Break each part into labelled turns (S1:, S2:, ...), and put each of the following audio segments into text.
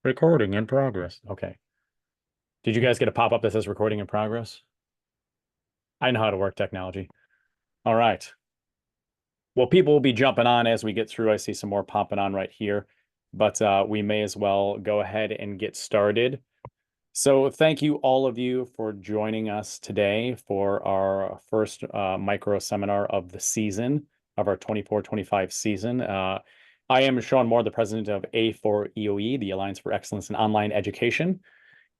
S1: Recording in progress. Okay. Did you guys get a pop-up that says recording in progress? I know how to work technology. All right. Well, people will be jumping on as we get through. I see some more popping on right here, but we may as well go ahead and get started. So thank you all of you for joining us today for our first micro seminar of the season, of our 24-25 season. I am Sean Moore, the president of A4EOE, the Alliance for Excellence in Online Education.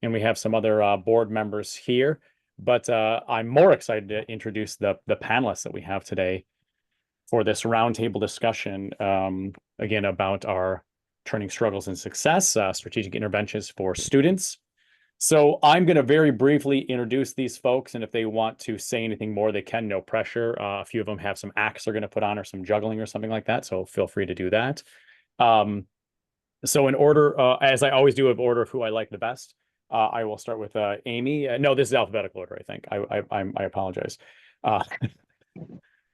S1: And we have some other board members here. But I'm more excited to introduce the panelists that we have today for this roundtable discussion, again, about our turning struggles and success, strategic interventions for students. So I'm going to very briefly introduce these folks, and if they want to say anything more, they can, no pressure. A few of them have some acts they're going to put on or some juggling or something like that, so feel free to do that. So in order, as I always do, of order of who I like the best, I will start with Amy. No, this is alphabetical order, I think. I apologize.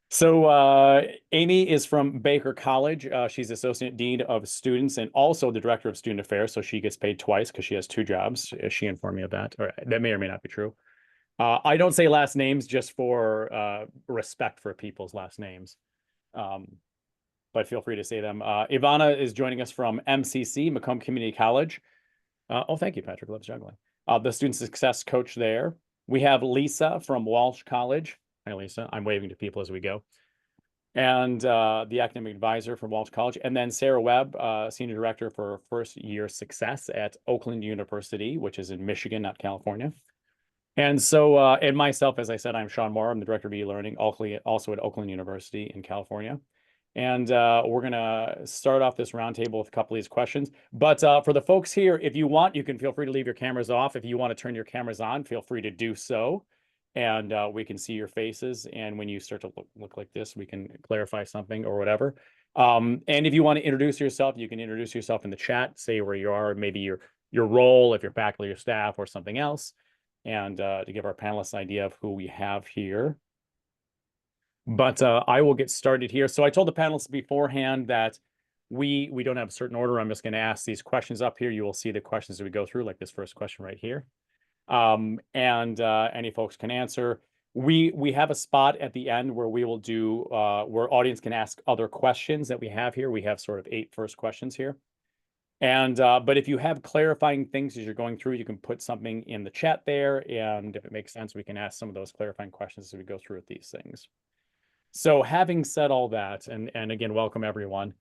S1: So Amy is from Baker College. She's Associate Dean of Students and also the Director of Student Affairs. So she gets paid twice because she has two jobs. She informed me of that. Or that may or may not be true. I don't say last names just for respect for people's last names. But feel free to say them. Ivana is joining us from MCC, Macomb Community College. Oh, thank you, Patrick. Loves juggling. The student success coach there. We have Lisa from Walsh College. Hi, Lisa. I'm waving to people as we go. And the academic advisor from Walsh College. And then Sarah Webb, senior director for first year success at Oakland University, which is in Michigan, not California. And so, and myself, as I said, I'm Sean Moore. I'm the director of e-learning, also at Oakland University in California. And we're going to start off this roundtable with a couple of these questions. But for the folks here, if you want, you can feel free to leave your cameras off. If you want to turn your cameras on, feel free to do so. And we can see your faces. And when you start to look like this, we can clarify something or whatever. And if you want to introduce yourself, you can introduce yourself in the chat, say where you are, maybe your role, if you're faculty or staff or something else. And to give our panelists an idea of who we have here. But I will get started here. So I told the panelists beforehand that we don't have a certain order. I'm just going to ask these questions up here. You will see the questions that we go through, like this first question right here. And any folks can answer. We have a spot at the end where we will do where audience can ask other questions that we have here. We have sort of 8 first questions here. And but if you have clarifying things as you're going through, you can put something in the chat there. And if it makes sense, we can ask some of those clarifying questions as we go through with these things. So having said all that, and again, welcome everyone.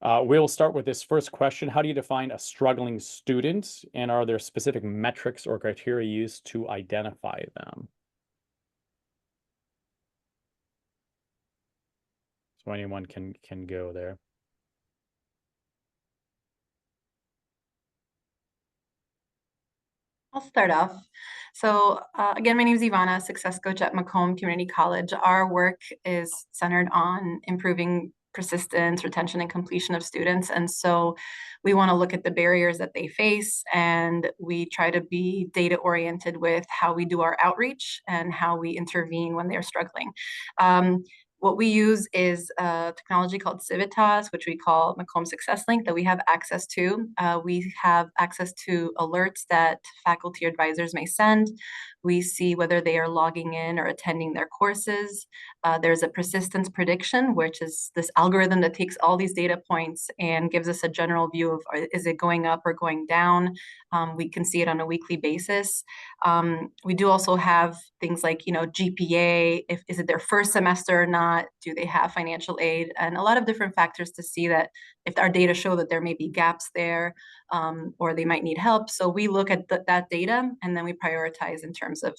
S1: We'll start with this first question. How do you define a struggling student? And are there specific metrics or criteria used to identify them? So anyone can go there.
S2: I'll start off. So again, my name is Ivana, success coach at Macomb Community College. Our work is centered on improving persistence, retention, and completion of students. And so we want to look at the barriers that they face, and we try to be data oriented with how we do our outreach and how we intervene when they're struggling. What we use is a technology called Civitas, which we call Macomb Success Link, that we have access to. We have access to alerts that faculty advisors may send. We see whether they are logging in or attending their courses. There's a persistence prediction, which is this algorithm that takes all these data points and gives us a general view of, is it going up or going down? We can see it on a weekly basis. We do also have things like, GPA, is it their first semester or not? Do they have financial aid? And a lot of different factors to see that if our data show that there may be gaps there, or they might need help. So we look at that data, and then we prioritize in terms of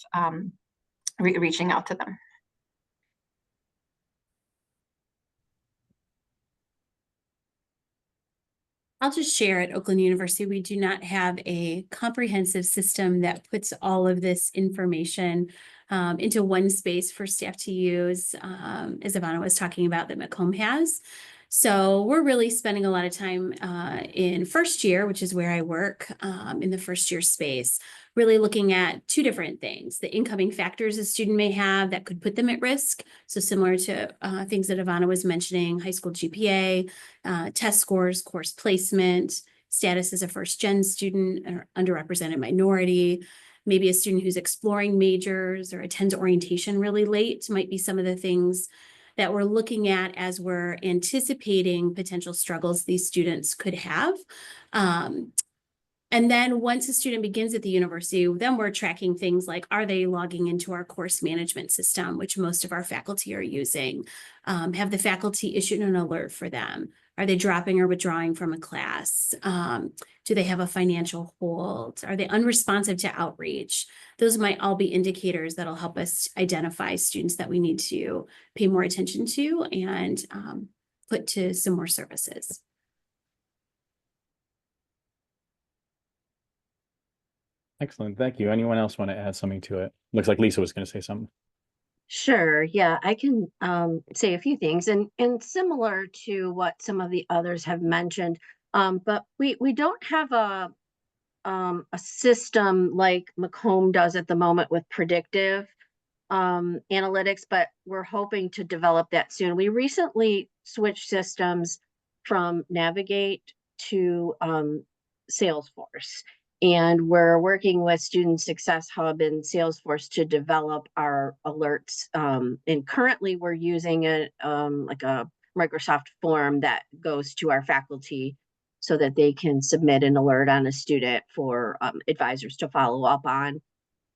S2: reaching out to them.
S3: I'll just share at Oakland University, we do not have a comprehensive system that puts all of this information into one space for staff to use, as Ivana was talking about, that Macomb has. So we're really spending a lot of time in first year, which is where I work, in the first year space, really looking at 2 different things: the incoming factors a student may have that could put them at risk. So similar to things that Ivana was mentioning, high school GPA, test scores, course placement, status as a first-gen student or underrepresented minority, maybe a student who's exploring majors or attends orientation really late might be some of the things that we're looking at as we're anticipating potential struggles these students could have. And then once a student begins at the university, then we're tracking things like, are they logging into our course management system, which most of our faculty are using? Have the faculty issued an alert for them? Are they dropping or withdrawing from a class? Do they have a financial hold? Are they unresponsive to outreach? Those might all be indicators that'll help us identify students that we need to pay more attention to and put to some more services.
S1: Excellent. Thank you. Anyone else want to add something to it? Looks like Lisa was going to say something.
S4: Sure. Yeah, I can say a few things and similar to what some of the others have mentioned. But we don't have a system like Macomb does at the moment with predictive analytics, but we're hoping to develop that soon. We recently switched systems from Navigate to Salesforce. And we're working with Student Success Hub and Salesforce to develop our alerts. And currently we're using like a Microsoft form that goes to our faculty so that they can submit an alert on a student for advisors to follow up on.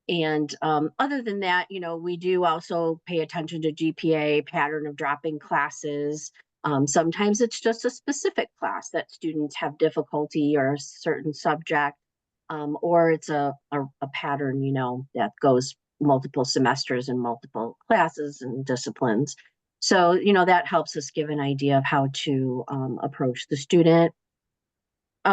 S4: And other than that, you know, we do also pay attention to GPA, pattern of dropping classes. Sometimes it's just a specific class that students have difficulty or a certain subject. Or it's a pattern, you know, that goes multiple semesters and multiple classes and disciplines. So, you know, that helps us give an idea of how to approach the student.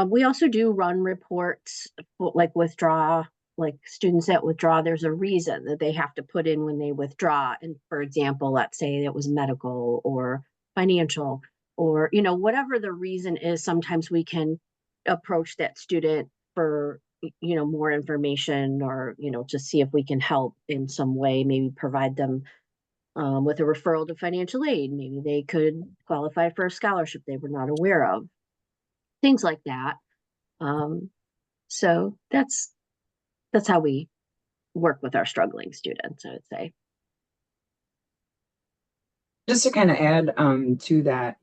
S4: We also do run reports like withdraw, like students that withdraw, there's a reason that they have to put in when they withdraw. And for example, let's say it was medical or financial or, you know, whatever the reason is, sometimes we can approach that student for, you know, more information or, you know, to see if we can help in some way, maybe provide them with a referral to financial aid. Maybe they could qualify for a scholarship they were not aware of, things like that. So that's how we work with our struggling students, I would say.
S5: Just to kind of add to that,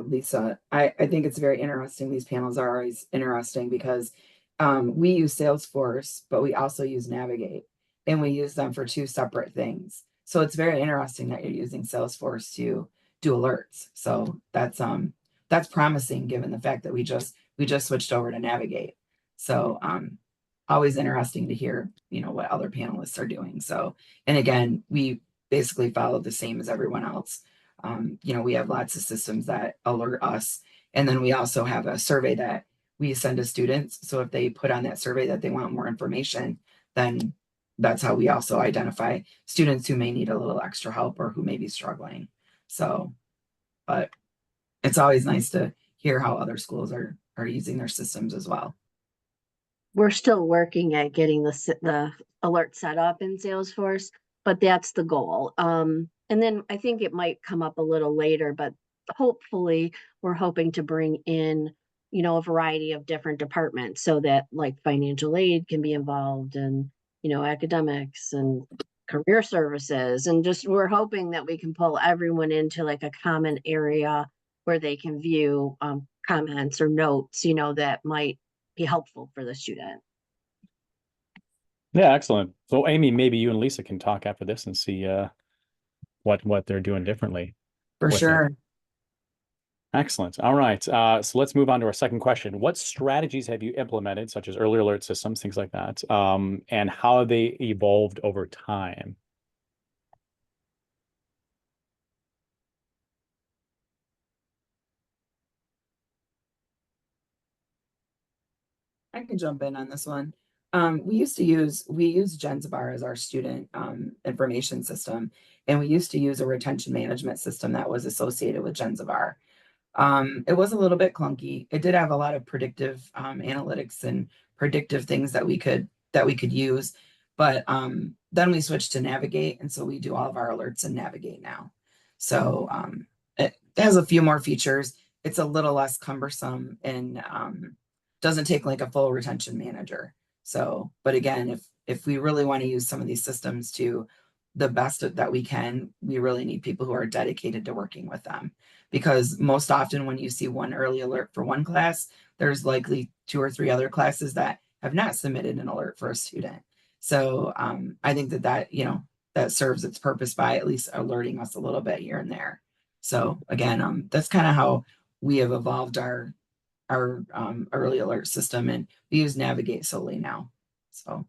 S5: Lisa, I think it's very interesting. These panels are always interesting because we use Salesforce, but we also use Navigate, and we use them for two separate things. So it's very interesting that you're using Salesforce to do alerts. So that's promising given the fact that we just switched over to Navigate. So always interesting to hear, you know, what other panelists are doing. So, and again, we basically follow the same as everyone else. You know, we have lots of systems that alert us. And then we also have a survey that we send to students. So if they put on that survey that they want more information, then that's how we also identify students who may need a little extra help or who may be struggling. So, but it's always nice to hear how other schools are using their systems as well.
S4: We're still working at getting the alert set up in Salesforce, but that's the goal. And then I think it might come up a little later, but hopefully we're hoping to bring in, you know, a variety of different departments so that like financial aid can be involved and, you know, academics and career services. And just we're hoping that we can pull everyone into like a common area where they can view comments or notes, you know, that might be helpful for the student.
S1: Yeah, excellent. So Amy, maybe you and Lisa can talk after this and see what they're doing differently.
S5: For sure.
S1: Excellent. All right. So let's move on to our second question. What strategies have you implemented, such as early alert systems, things like that, and how have they evolved over time?
S5: I can jump in on this one. We use Genzabar as our student information system, and we used to use a retention management system that was associated with Genzabar. It was a little bit clunky. It did have a lot of predictive analytics and predictive things that we could use, but then we switched to Navigate, and so we do all of our alerts in Navigate now. So it has a few more features. It's a little less cumbersome in doesn't take like a full retention manager. So, but again, if we really want to use some of these systems to the best that we can, we really need people who are dedicated to working with them. Because most often when you see one early alert for one class, there's likely 2 or 3 other classes that have not submitted an alert for a student. So I think that that serves its purpose by at least alerting us a little bit here and there. So again, that's kind of how we have evolved our early alert system, and we use Navigate solely now. So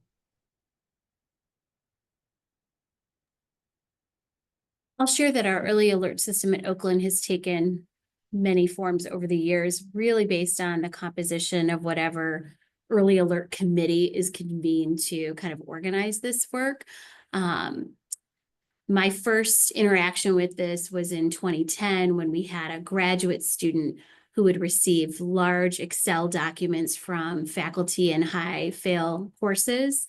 S3: I'll share that our early alert system at Oakland has taken many forms over the years, really based on the composition of whatever early alert committee is convened to kind of organize this work. My first interaction with this was in 2010 when we had a graduate student who would receive large Excel documents from faculty in high fail courses.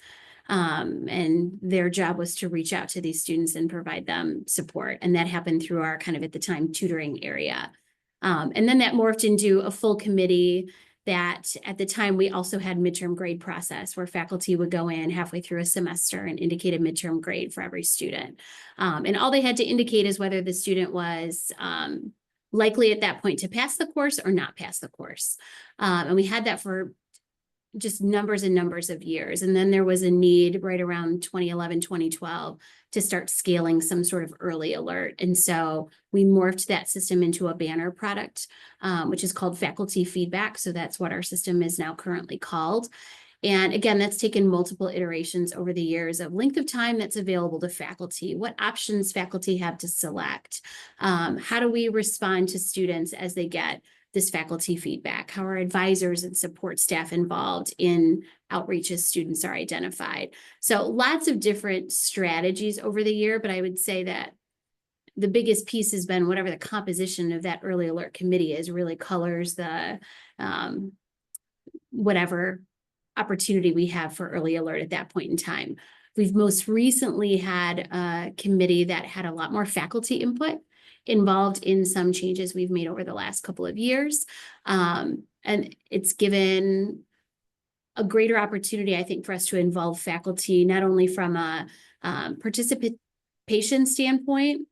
S3: And their job was to reach out to these students and provide them support. And that happened through our kind of at the time tutoring area. And then that morphed into a full committee that at the time we also had midterm grade process where faculty would go in halfway through a semester and indicate a midterm grade for every student. And all they had to indicate is whether the student was likely at that point to pass the course or not pass the course. And we had that for just numbers and numbers of years. And then there was a need right around 2011, 2012 to start scaling some sort of early alert. And so we morphed that system into a banner product, which is called Faculty Feedback. So that's what our system is now currently called. And again, that's taken multiple iterations over the years of length of time that's available to faculty, what options faculty have to select, how do we respond to students as they get this faculty feedback, how are advisors and support staff involved in outreach as students are identified. So lots of different strategies over the year, but I would say that the biggest piece has been whatever the composition of that early alert committee is really colors the whatever opportunity we have for early alert at that point in time. We've most recently had a committee that had a lot more faculty input involved in some changes we've made over the last couple of years. And it's given a greater opportunity, I think, for us to involve faculty, not only from a participation standpoint,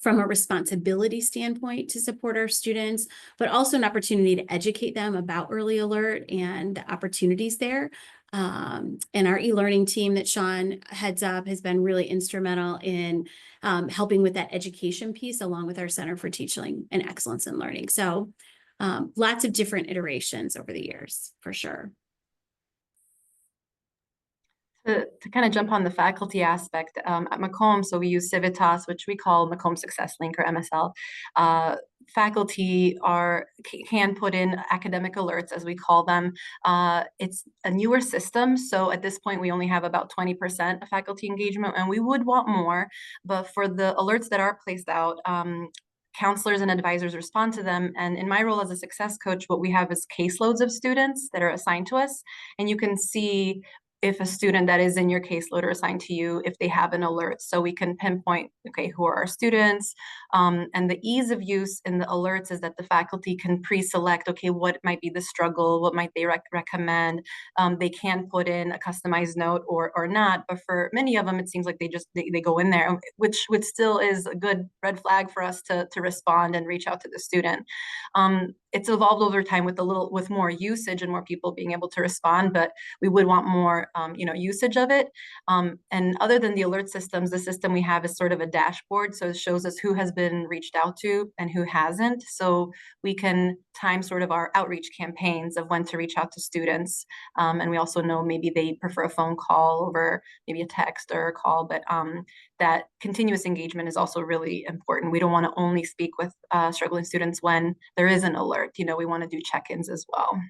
S3: from a responsibility standpoint to support our students, but also an opportunity to educate them about early alert and the opportunities there. And our e-learning team that Sean heads up has been really instrumental in helping with that education piece, along with our Center for Teaching and Excellence in Learning. So lots of different iterations over the years, for sure.
S2: To kind of jump on the faculty aspect, at Macomb, so we use Civitas, which we call Macomb Success Link or MSL. Faculty can put in academic alerts, as we call them. It's a newer system, so at this point we only have about 20% of faculty engagement, and we would want more. But for the alerts that are placed out, counselors and advisors respond to them. And in my role as a success coach, what we have is caseloads of students that are assigned to us, and you can see if a student that is in your caseload or assigned to you, if they have an alert. So we can pinpoint, okay, who are our students? And the ease of use in the alerts is that the faculty can pre-select, okay, what might be the struggle? What might they recommend? They can put in a customized note or not, but for many of them, it seems like they go in there, which still is a good red flag for us to respond and reach out to the student. It's evolved over time with more usage and more people being able to respond, but we would want more usage of it. And other than the alert systems, the system we have is sort of a dashboard. So it shows us who has been reached out to and who hasn't. So we can time sort of our outreach campaigns of when to reach out to students. And we also know maybe they prefer a phone call over maybe a text or a call, but that continuous engagement is also really important. We don't want to only speak with struggling students when there is an alert. We want to do check-ins as well.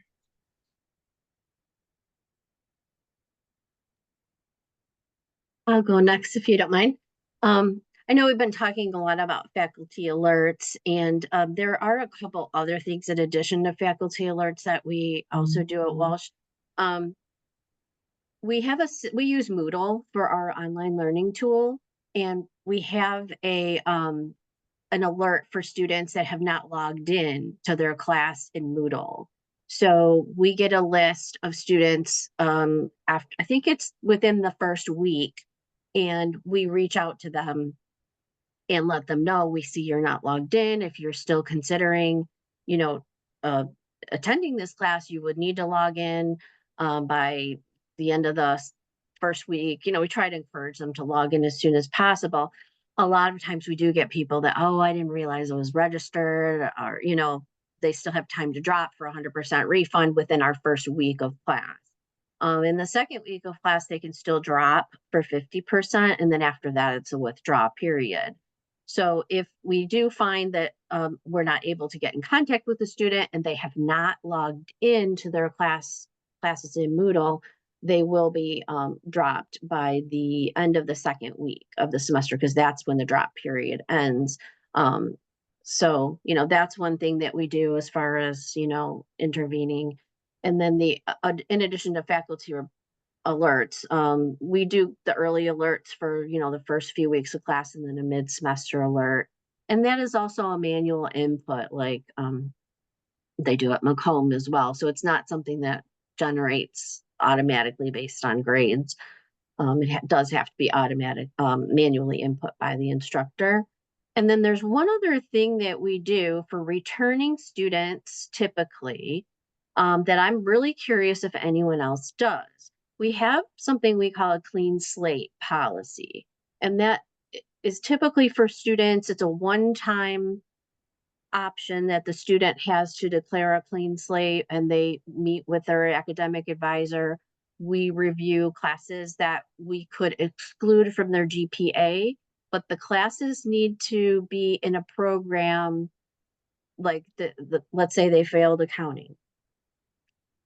S4: I'll go next if you don't mind. I know we've been talking a lot about faculty alerts, and there are a couple other things in addition to faculty alerts that we also do at Walsh. We use Moodle for our online learning tool, and we have an alert for students that have not logged in to their class in Moodle. So we get a list of students after, I think it's within the first week, and we reach out to them and let them know, we see you're not logged in. If you're still considering, you know, uh, attending this class, you would need to log in by the end of the first week. We try to encourage them to log in as soon as possible. A lot of times we do get people that, oh, I didn't realize I was registered, or, they still have time to drop for 100% refund within our first week of class. In the second week of class, they can still drop for 50%. And then after that, it's a withdrawal period. So if we do find that we're not able to get in contact with the student and they have not logged into their classes in Moodle, they will be dropped by the end of the second week of the semester, because that's when the drop period ends. So, that's one thing that we do as far as, intervening. And then in addition to faculty alerts, we do the early alerts for, the first few weeks of class, and then a mid-semester alert. And that is also a manual input, like they do at Macomb as well. So it's not something that generates automatically based on grades. It does have to be automatic, manually input by the instructor. And then there's one other thing that we do for returning students typically, that I'm really curious if anyone else does. We have something we call a clean slate policy, and that is typically for students. It's a one-time option that the student has to declare a clean slate, and they meet with their academic advisor. We review classes that we could exclude from their GPA, but the classes need to be in a program like let's say they failed accounting,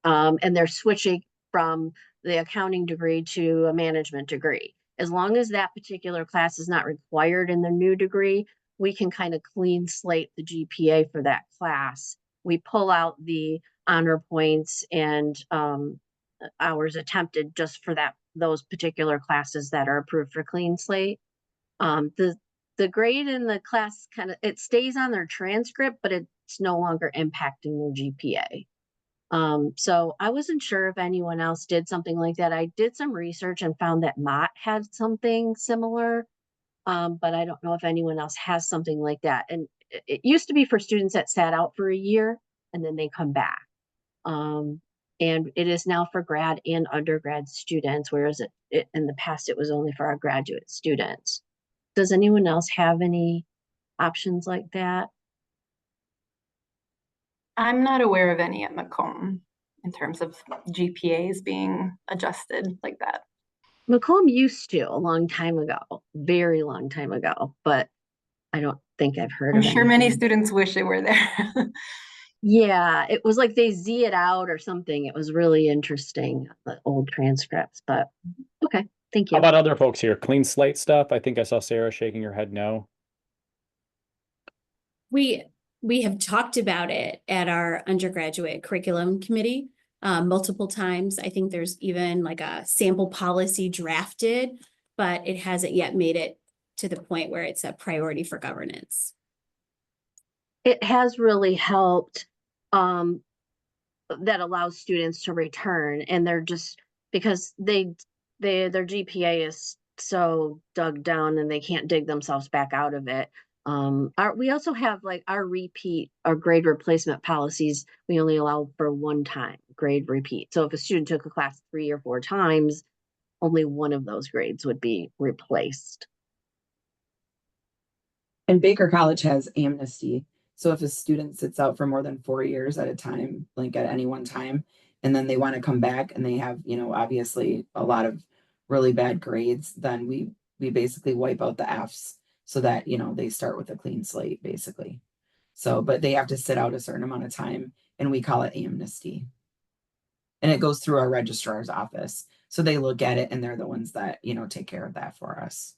S4: and they're switching from the accounting degree to a management degree. As long as that particular class is not required in the new degree, we can kind of clean slate the GPA for that class. We pull out the honor points and hours attempted just for those particular classes that are approved for clean slate. The grade in the class it stays on their transcript, but it's no longer impacting their GPA. So I wasn't sure if anyone else did something like that. I did some research and found that Mott had something similar, but I don't know if anyone else has something like that. And it used to be for students that sat out for a year and then they come back. And it is now for grad and undergrad students, whereas it in the past, it was only for our graduate students. Does anyone else have any options like that?
S2: I'm not aware of any at Macomb in terms of GPAs being adjusted like that.
S4: Macomb used to a long time ago, very long time ago, but I don't think I've heard
S2: I'm
S4: of
S2: sure many
S4: anything.
S2: students wish it were there.
S4: Yeah, it was like they Z it out or something. It was really interesting, the old transcripts, but okay, thank
S1: How
S4: you.
S1: about other folks here? Clean slate stuff? I think I saw Sarah shaking her head no.
S3: We have talked about it at our undergraduate curriculum committee multiple times. I think there's even like a sample policy drafted, but it hasn't yet made it to the point where it's a priority for governance.
S4: It has really helped, that allows students to return, and they're just because their GPA is so dug down and they can't dig themselves back out of it. We also have like our grade replacement policies. We only allow for one time grade repeat. So if a student took a class 3 or 4 times, only one of those grades would be replaced.
S5: And Baker College has amnesty. So if a student sits out for more than 4 years at a time, like at any one time, and then they want to come back and they have, obviously a lot of really bad grades, then we basically wipe out the Fs so that, they start with a clean slate, basically. So, but they have to sit out a certain amount of time, and we call it amnesty. And it goes through our registrar's office. So they look at it and they're the ones that, take care of that for us.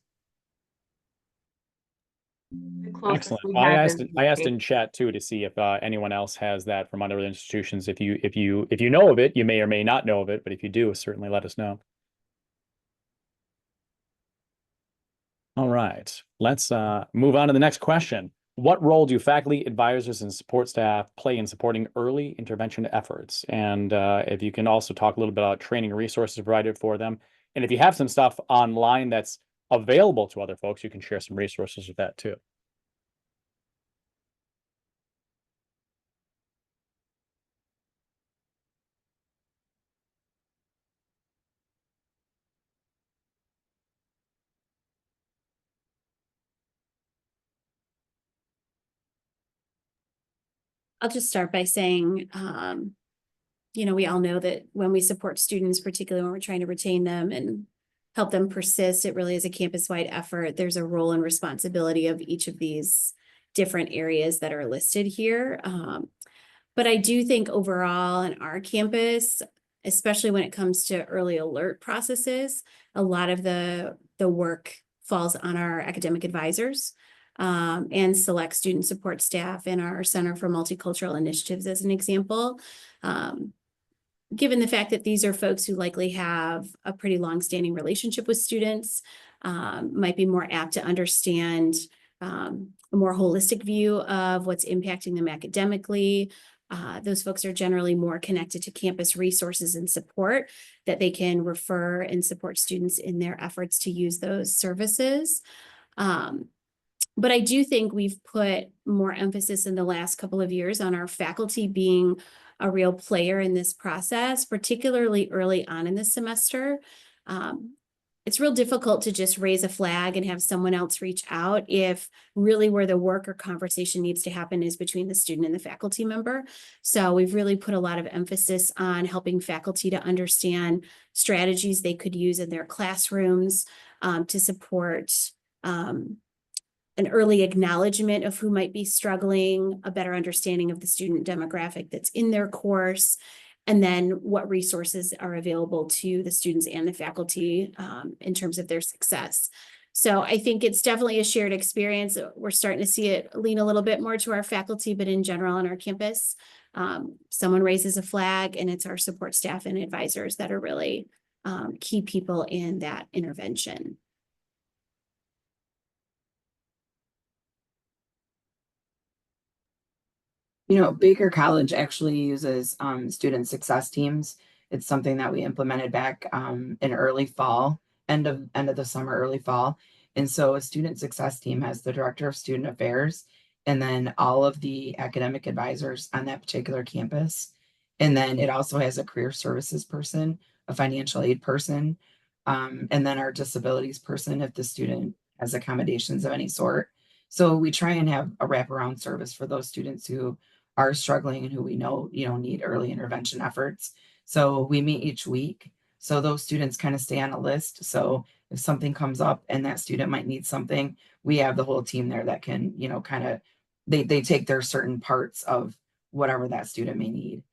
S2: The closest
S1: Excellent.
S2: we
S1: I
S2: have
S1: asked
S2: is
S1: I asked in chat too to see if anyone else has that from other institutions. If you know of it, you may or may not know of it, but if you do, certainly let us know. All right, let's move on to the next question. What role do faculty, advisors, and support staff play in supporting early intervention efforts? And if you can also talk a little bit about training resources provided for them. And if you have some stuff online that's available to other folks, you can share some resources with that too.
S3: I'll just start by saying, we all know that when we support students, particularly when we're trying to retain them and help them persist, it really is a campus-wide effort. There's a role and responsibility of each of these different areas that are listed here. But I do think overall on our campus, especially when it comes to early alert processes, a lot of the work falls on our academic advisors and select student support staff in our Center for Multicultural Initiatives, as an example. Given the fact that these are folks who likely have a pretty long-standing relationship with students, might be more apt to understand a more holistic view of what's impacting them academically. Those folks are generally more connected to campus resources and support that they can refer and support students in their efforts to use those services. But I do think we've put more emphasis in the last couple of years on our faculty being a real player in this process, particularly early on in the semester. It's real difficult to just raise a flag and have someone else reach out if really where the work or conversation needs to happen is between the student and the faculty member. So we've really put a lot of emphasis on helping faculty to understand strategies they could use in their classrooms to support an early acknowledgement of who might be struggling, a better understanding of the student demographic that's in their course, and then what resources are available to the students and the faculty in terms of their success. So I think it's definitely a shared experience. We're starting to see it lean a little bit more to our faculty, but in general on our campus, someone raises a flag and it's our support staff and advisors that are really key people in that intervention.
S5: Baker College actually uses student success teams. It's something that we implemented back in early fall, end of the summer, early fall. And so a student success team has the director of student affairs and then all of the academic advisors on that particular campus. And then it also has a career services person, a financial aid person, and then our disabilities person if the student has accommodations of any sort. So we try and have a wraparound service for those students who are struggling and who we know, need early intervention efforts. So we meet each week. So those students kind of stay on a list. So if something comes up and that student might need something, we have the whole team there that can, kind of, they take their certain parts of whatever that student may need.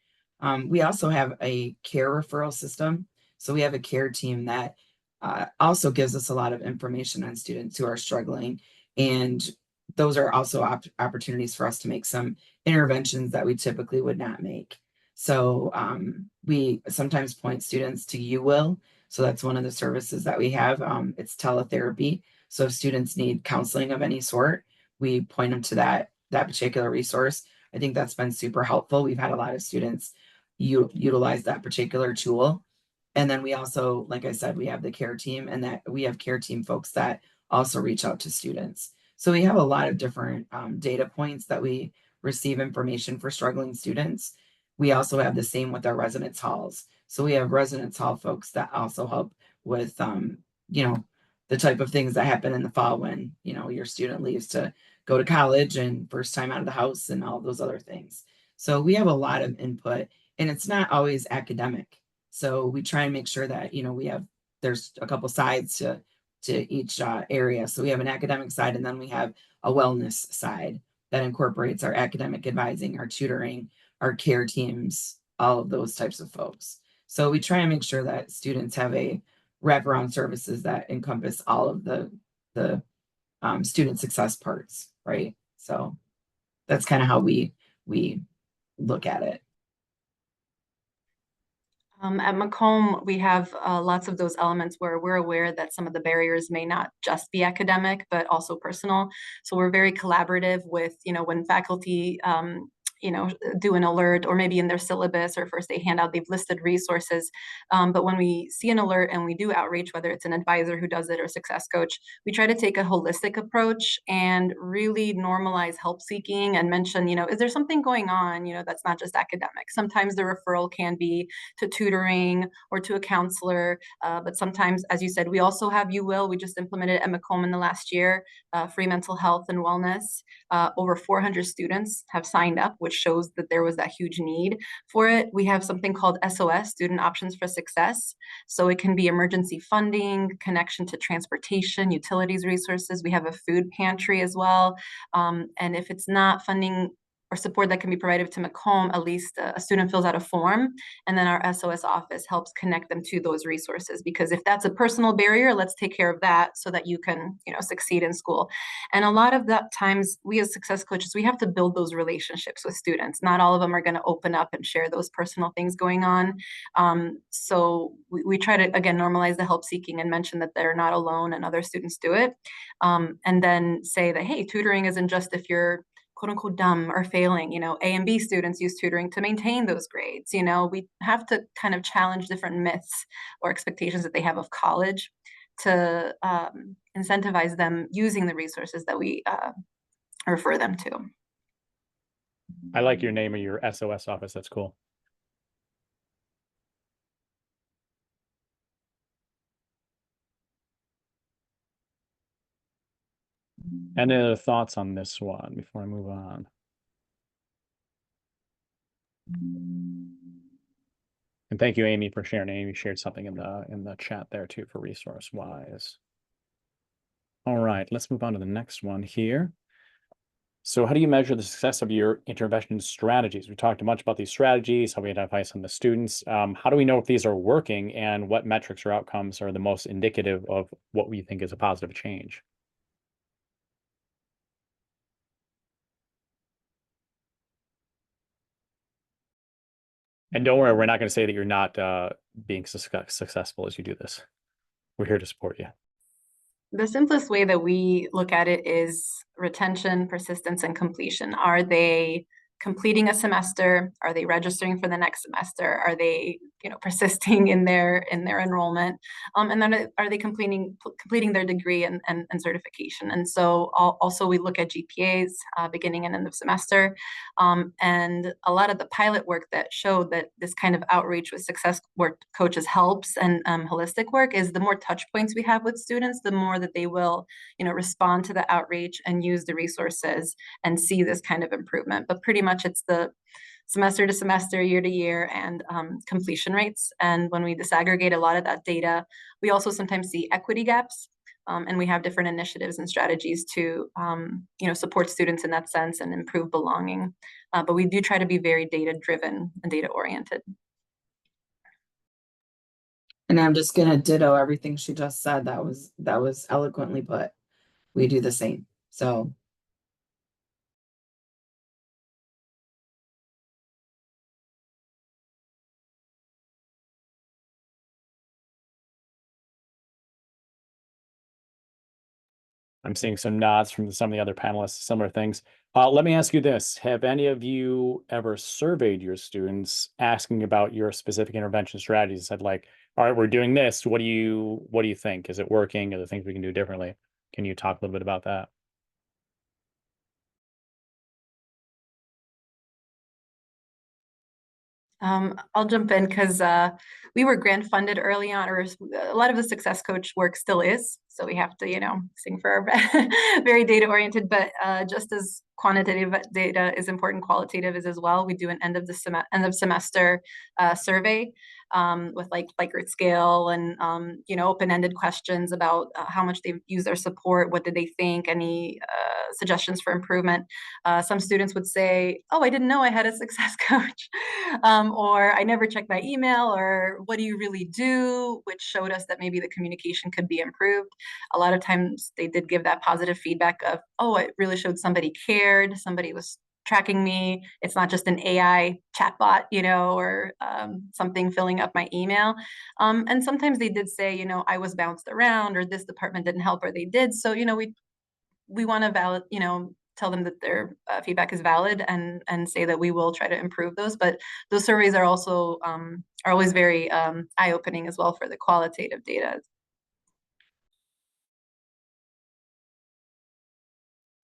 S5: We also have a care referral system. So we have a care team that also gives us a lot of information on students who are struggling. And those are also opportunities for us to make some interventions that we typically would not make. So we sometimes point students to UWIL. So that's one of the services that we have. It's teletherapy. So if students need counseling of any sort, we point them to that particular resource. I think that's been super helpful. We've had a lot of students utilize that particular tool. And then we also, like I said, we have the care team and that we have care team folks that also reach out to students. So we have a lot of different data points that we receive information for struggling students. We also have the same with our residence halls. So we have residence hall folks that also help with, the type of things that happen in the fall when, your student leaves to go to college and first time out of the house and all those other things. So we have a lot of input and it's not always academic. So we try and make sure that, there's a couple sides to each area. So we have an academic side and then we have a wellness side that incorporates our academic advising, our tutoring, our care teams, all of those types of folks. So we try and make sure that students have a wraparound services that encompass all of the student success parts, right? So that's kind of how we look at it.
S2: At Macomb, we have lots of those elements where we're aware that some of the barriers may not just be academic, but also personal. So we're very collaborative with, when faculty, do an alert, or maybe in their syllabus or first day handout, they've listed resources. But when we see an alert and we do outreach, whether it's an advisor who does it or success coach, we try to take a holistic approach and really normalize help seeking and mention, is there something going on, that's not just academic? Sometimes the referral can be to tutoring or to a counselor. But sometimes, as you said, we also have we just implemented at Macomb in the last year, free mental health and wellness. Over 400 students have signed up, which shows that there was that huge need for it. We have something called SOS, Student Options for Success. So it can be emergency funding, connection to transportation, utilities resources. We have a food pantry as well. And if it's not funding or support that can be provided to Macomb, at least a student fills out a form, and then our SOS office helps connect them to those resources. Because if that's a personal barrier, let's take care of that so that you can, succeed in school. And a lot of that times, we as success coaches, we have to build those relationships with students. Not all of them are going to open up and share those personal things going on. So we try to, again, normalize the help seeking and mention that they're not alone and other students do it. And then say that, hey, tutoring isn't just if you're quote unquote dumb or failing. A and B students use tutoring to maintain those grades. We have to kind of challenge different myths or expectations that they have of college to incentivize them using the resources that we refer them to.
S1: I like your name of your SOS office. That's cool. Any other thoughts on this one before I move on? And thank you, Amy, for sharing. Amy shared something in the chat there too for resource wise. All right, let's move on to the next one here. So how do you measure the success of your intervention strategies? We talked much about these strategies, how we identify some of the students. How do we know if these are working, and what metrics or outcomes are the most indicative of what we think is a positive change? And don't worry, we're not going to say that you're not being successful as you do this. We're here to support you.
S2: The simplest way that we look at it is retention, persistence, and completion. Are they completing a semester? Are they registering for the next semester? Are they, persisting in their enrollment? And then are they completing their degree and certification? And so also we look at GPAs, beginning and end of semester. And a lot of the pilot work that showed that this kind of outreach with success work coaches helps, and holistic work, is the more touch points we have with students, the more that they will, respond to the outreach and use the resources and see this kind of improvement. But pretty much it's the semester to semester, year to year, and completion rates. And when we disaggregate a lot of that data, we also sometimes see equity gaps. And we have different initiatives and strategies to, support students in that sense and improve belonging. But we do try to be very data-driven and data-oriented.
S5: And I'm just gonna ditto everything she just said. That was eloquently put. We do the same. So
S1: I'm seeing some nods from some of the other panelists, similar things. Let me ask you this. Have any of you ever surveyed your students asking about your specific intervention strategies? Said like, all right, we're doing this. What do you think? Is it working? Are there things we can do differently? Can you talk a little bit about that?
S2: I'll jump in because we were grant funded early on, or a lot of the success coach work still is. So we have to, sing for our very data oriented, but just as quantitative data is important, qualitative is as well. We do an end of semester survey with like Likert scale and open-ended questions about how much they've used their support, what did they think, any suggestions for improvement. Some students would say, oh, I didn't know I had a success coach, or I never checked my email, or what do you really do, which showed us that maybe the communication could be improved. A lot of times they did give that positive feedback of, oh, it really showed somebody cared, somebody was tracking me. It's not just an AI chatbot, or something filling up my email. And sometimes they did say, I was bounced around, or this department didn't help, or they did. So, we want to tell them that their feedback is valid, and say that we will try to improve those. But those surveys are also are always very eye-opening as well for the qualitative data.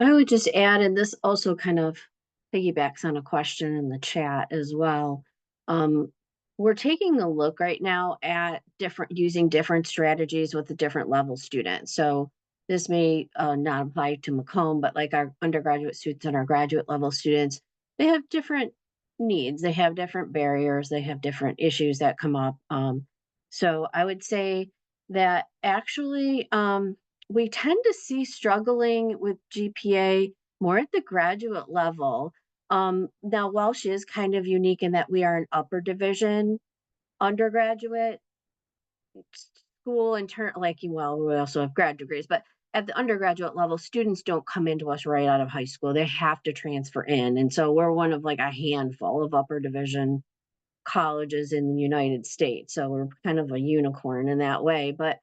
S4: I would just add, and this also kind of piggybacks on a question in the chat as well. We're taking a look right now at using different strategies with the different level students. So this may not apply to Macomb, but like our undergraduate students and our graduate level students, they have different needs, they have different barriers, they have different issues that come up. So I would say that actually, we tend to see struggling with GPA more at the graduate level. Now, Welsh is kind of unique in that we are an upper division undergraduate school in turn, we also have grad degrees, but at the undergraduate level, students don't come into us right out of high school. They have to transfer in. And so we're one of like a handful of upper division colleges in the United States. So we're kind of a unicorn in that way. But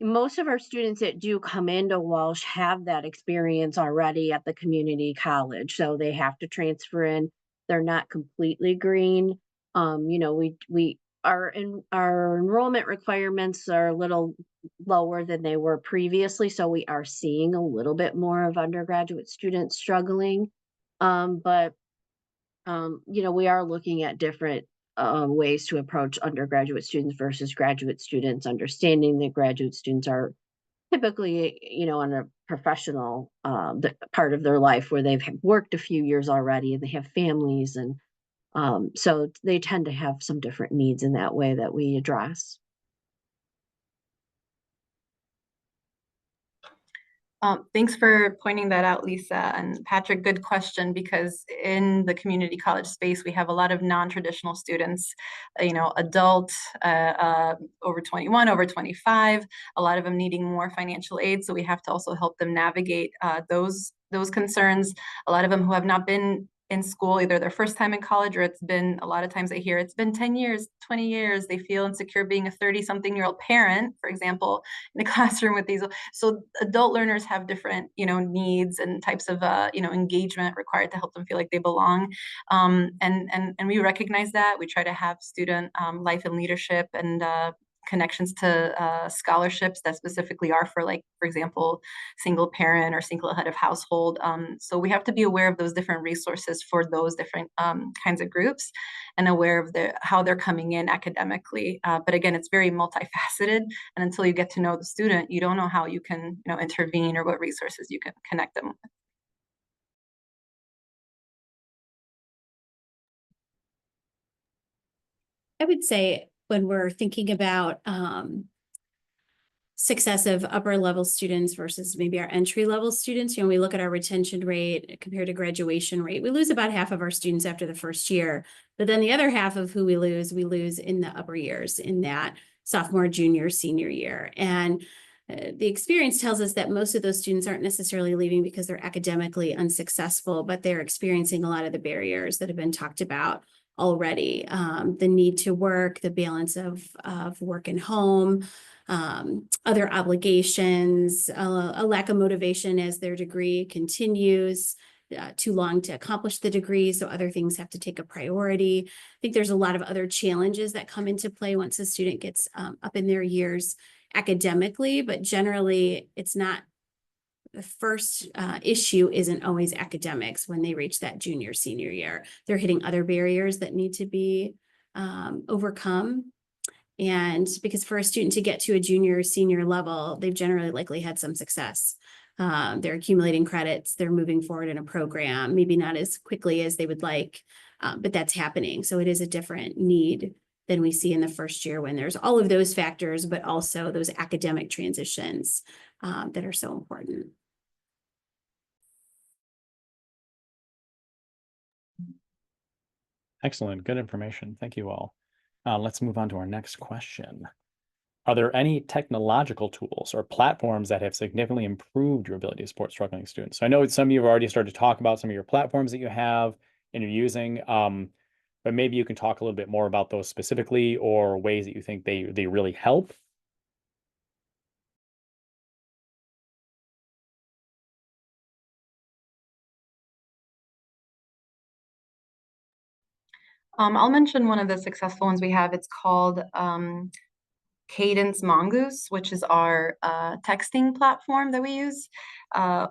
S4: most of our students that do come into Walsh have that experience already at the community college. So they have to transfer in. They're not completely green. Our enrollment requirements are a little lower than they were previously. So we are seeing a little bit more of undergraduate students struggling. But we are looking at different ways to approach undergraduate students versus graduate students, understanding that graduate students are typically, on a professional part of their life where they've worked a few years already and they have families. And so they tend to have some different needs in that way that we address.
S2: Thanks for pointing that out, Lisa. And Patrick, good question, because in the community college space, we have a lot of non-traditional students, adult, over 21, over 25, a lot of them needing more financial aid. So we have to also help them navigate those concerns. A lot of them who have not been in school, either their first time in college, or it's been, a lot of times I hear it's been 10 years, 20 years. They feel insecure being a 30-something-year-old parent, for example, in a classroom with these. So adult learners have different, needs and types of, engagement required to help them feel like they belong. And we recognize that. We try to have student life and leadership and connections to scholarships that specifically are for, like, for example, single parent or single head of household. So we have to be aware of those different resources for those different kinds of groups, and aware of how they're coming in academically. But again, it's very multifaceted, and until you get to know the student, you don't know how you can, intervene or what resources you can connect them with.
S3: I would say when we're thinking about success of upper level students versus maybe our entry level students, we look at our retention rate compared to graduation rate. We lose about half of our students after the first year, but then the other half of who we lose in the upper years, in that sophomore, junior, senior year. And the experience tells us that most of those students aren't necessarily leaving because they're academically unsuccessful, but they're experiencing a lot of the barriers that have been talked about already. The need to work, the balance of work and home, other obligations, a lack of motivation as their degree continues, too long to accomplish the degree, so other things have to take a priority. I think there's a lot of other challenges that come into play once a student gets up in their years academically, but generally it's not, the first issue isn't always academics when they reach that junior, senior year. They're hitting other barriers that need to be overcome. And because for a student to get to a junior or senior level, they've generally likely had some success. They're accumulating credits, they're moving forward in a program, maybe not as quickly as they would like, but that's happening. So it is a different need than we see in the first year, when there's all of those factors, but also those academic transitions that are so important.
S1: Excellent, good information. Thank you all. Let's move on to our next question. Are there any technological tools or platforms that have significantly improved your ability to support struggling students? So I know some of you have already started to talk about some of your platforms that you have and you're using, but maybe you can talk a little bit more about those specifically or ways that you think they really help.
S2: I'll mention one of the successful ones we have. It's called Cadence Mongoose, which is our texting platform that we use.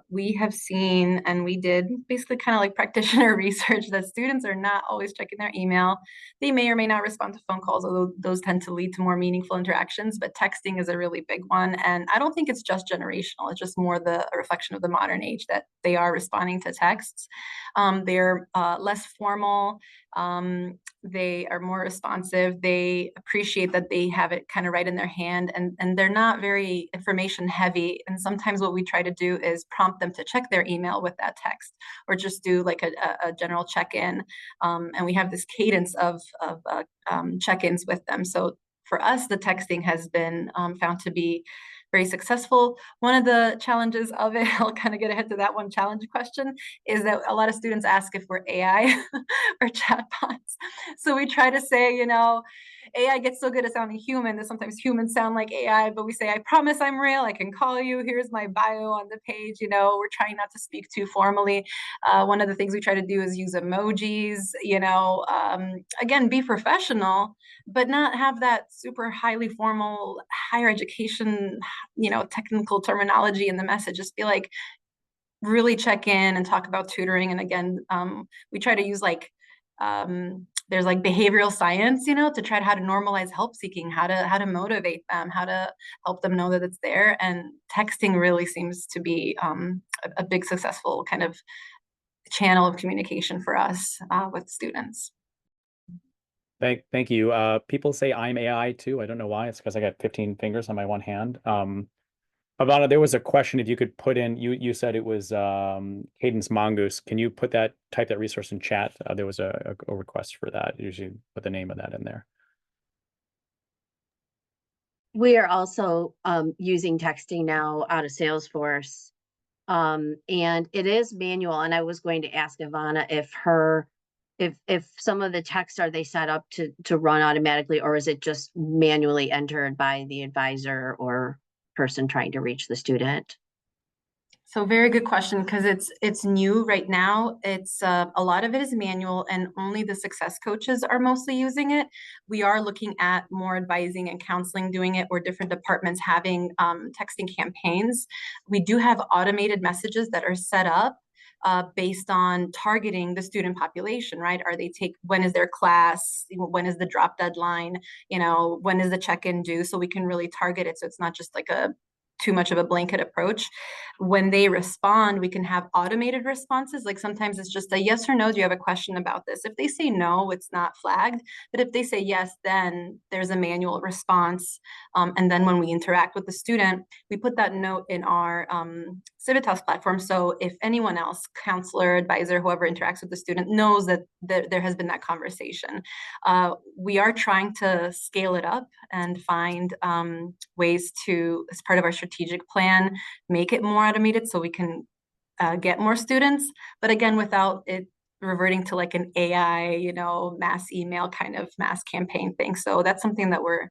S2: We have seen, and we did basically kind of like practitioner research, that students are not always checking their email. They may or may not respond to phone calls, although those tend to lead to more meaningful interactions, but texting is a really big one. And I don't think it's just generational. It's just more a reflection of the modern age that they are responding to texts. They're less formal. They are more responsive. They appreciate that they have it kind of right in their hand, and they're not very information heavy. And sometimes what we try to do is prompt them to check their email with that text, or just do like a general check-in. And we have this cadence of check-ins with them. So for us, the texting has been found to be very successful. One of the challenges of it, I'll kind of get ahead to that one challenge question, is that a lot of students ask if we're AI or chatbots. So we try to say, you know, AI gets so good at sounding human that sometimes humans sound like AI, but we say, I promise I'm real. I can call you. Here's my bio on the page. You know, we're trying not to speak too formally. One of the things we try to do is use emojis, you know, again, be professional, but not have that super highly formal higher education, you know, technical terminology in the message. Just be like, really check in and talk about tutoring. And again, we try to use like, there's like behavioral science, you know, to try to how to normalize help seeking, how to motivate them, how to help them know that it's there. And texting really seems to be a big successful kind of channel of communication for us with students.
S1: Thank you. People say I'm AI too. I don't know why. It's because I got 15 fingers on my one hand. Ivana, there was a question if you could put in, you said it was Cadence Mongoose. Can you type that resource in chat? There was a request for that. Usually put the name of that in there.
S4: We are also using texting now out of Salesforce. And it is manual. And I was going to ask Ivana if some of the texts, are they set up to run automatically, or is it just manually entered by the advisor or person trying to reach the student?
S2: So very good question, because it's new right now. It's a lot of it is manual, and only the success coaches are mostly using it. We are looking at more advising and counseling doing it, or different departments having texting campaigns. We do have automated messages that are set up based on targeting the student population, right? When is their class? When is the drop deadline? You know, when is the check-in due? So we can really target it. So it's not just like too much of a blanket approach. When they respond, we can have automated responses. Like sometimes it's just a yes or no. Do you have a question about this? If they say no, it's not flagged. But if they say yes, then there's a manual response. And then when we interact with the student, we put that note in our Civitas platform. So if anyone else, counselor, advisor, whoever interacts with the student, knows that there has been that conversation. We are trying to scale it up and find ways to, as part of our strategic plan, make it more automated so we can get more students. But again, without it reverting to like an AI, you know, mass email kind of mass campaign thing. So that's something that we're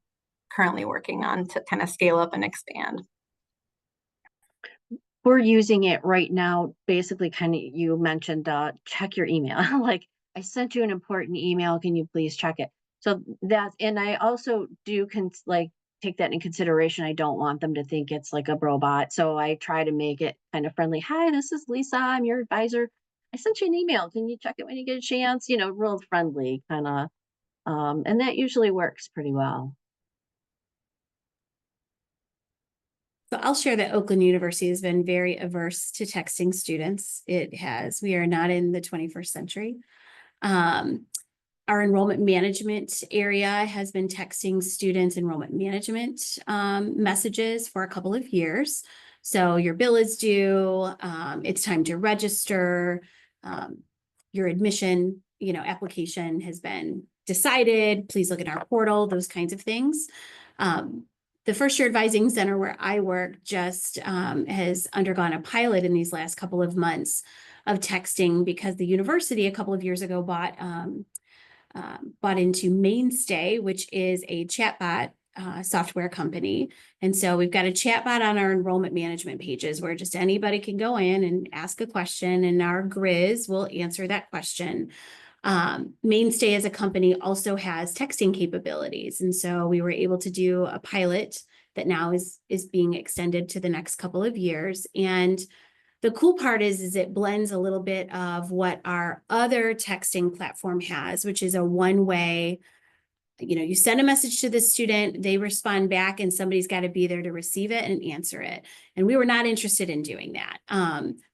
S2: currently working on to kind of scale up and expand.
S4: We're using it right now, basically kind of, you mentioned check your email. Like, I sent you an important email, can you please check it? So and I also do take that in consideration. I don't want them to think it's like a robot. So I try to make it kind of friendly. Hi, this is Lisa. I'm your advisor. I sent you an email. Can you check it when you get a chance? You know, real friendly kind of. And that usually works pretty well.
S3: So I'll share that Oakland University has been very averse to texting students. We are not in the 21st century. Our enrollment management area has been texting students enrollment management messages for a couple of years. So your bill is due, it's time to register, your admission, you know, application has been decided, please look at our portal, those kinds of things. The First Year Advising Center where I work just has undergone a pilot in these last couple of months of texting because the university a couple of years ago bought into Mainstay, which is a chatbot software company. And so we've got a chatbot on our enrollment management pages where just anybody can go in and ask a question, and our Grizz will answer that question. Mainstay as a company also has texting capabilities. And so we were able to do a pilot that now is being extended to the next couple of years. And the cool part is it blends a little bit of what our other texting platform has, which is a one-way, you send a message to the student, they respond back, and somebody's got to be there to receive it and answer it. And we were not interested in doing that.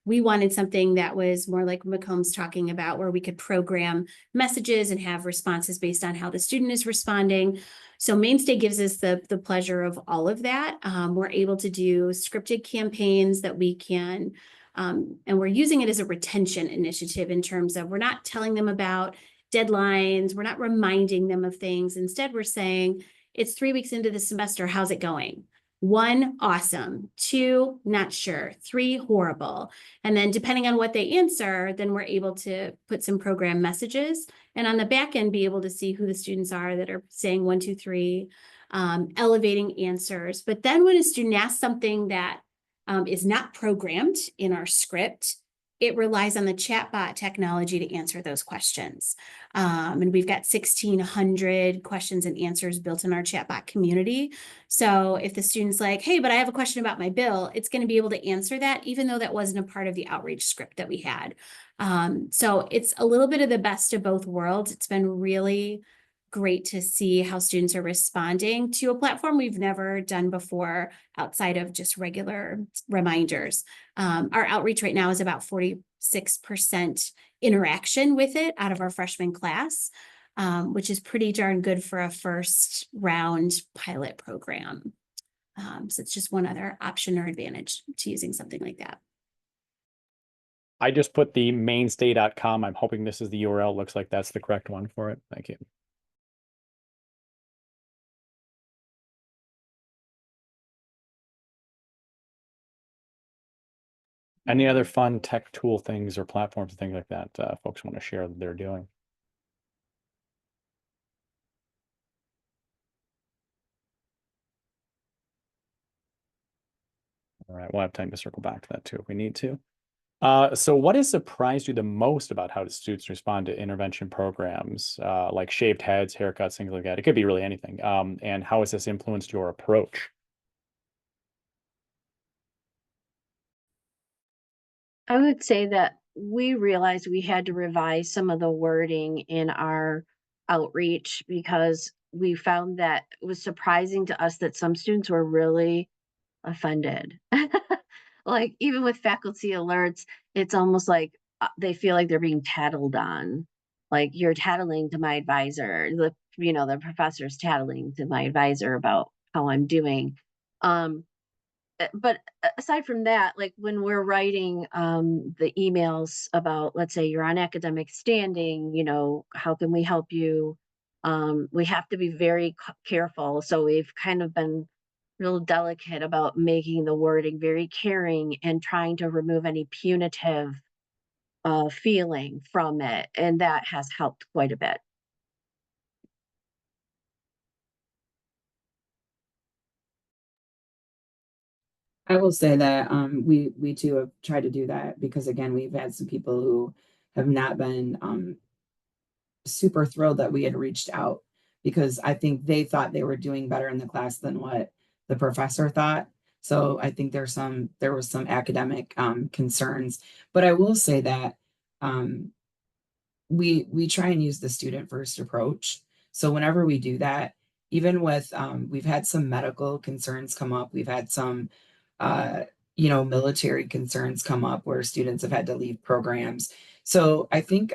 S3: We wanted something that was more like Macomb's talking about, where we could program messages and have responses based on how the student is responding. So Mainstay gives us the pleasure of all of that. We're able to do scripted campaigns that we can, and we're using it as a retention initiative in terms of we're not telling them about deadlines. We're not reminding them of things. Instead, we're saying, it's 3 weeks into the semester. How's it going? 1, awesome. 2, not sure. 3, horrible. And then depending on what they answer, then we're able to put some program messages, and on the back end, be able to see who the students are that are saying 1, 2, 3, elevating answers. But then when a student asks something that is not programmed in our script, it relies on the chatbot technology to answer those questions. And we've got 1,600 questions and answers built in our chatbot community. So if the student's like, hey, but I have a question about my bill, it's going to be able to answer that, even though that wasn't a part of the outreach script that we had. So it's a little bit of the best of both worlds. It's been really great to see how students are responding to a platform we've never done before outside of just regular reminders. Our outreach right now is about 46% interaction with it out of our freshman class, which is pretty darn good for a first round pilot program. So it's just one other option or advantage to using something like that.
S1: I just put the mainstay.com. I'm hoping this is the URL. Looks like that's the correct one for it. Thank you. Any other fun tech tool things or platforms, things like that, folks want to share that they're doing? All right, we'll have time to circle back to that too if we need to. So what has surprised you the most about how the students respond to intervention programs, like shaved heads, haircuts, things like that? It could be really anything. And how has this influenced your approach?
S4: I would say that we realized we had to revise some of the wording in our outreach because we found that it was surprising to us that some students were really offended. Like even with faculty alerts, it's almost like they feel like they're being tattled on. Like you're tattling to my advisor, the professor's tattling to my advisor about how I'm doing. But aside from that, like when we're writing the emails about, let's say you're on academic standing, how can we help you? We have to be very careful. So we've kind of been real delicate about making the wording very caring and trying to remove any punitive feeling from it. And that has helped quite a bit.
S5: I will say that we too have tried to do that because again we've had some people who have not been super thrilled that we had reached out because I think they thought they were doing better in the class than what the professor thought. So I think there was some academic concerns, but I will say that we try and use the student first approach. So whenever we do that, even with we've had some medical concerns come up, we've had some military concerns come up where students have had to leave programs. So I think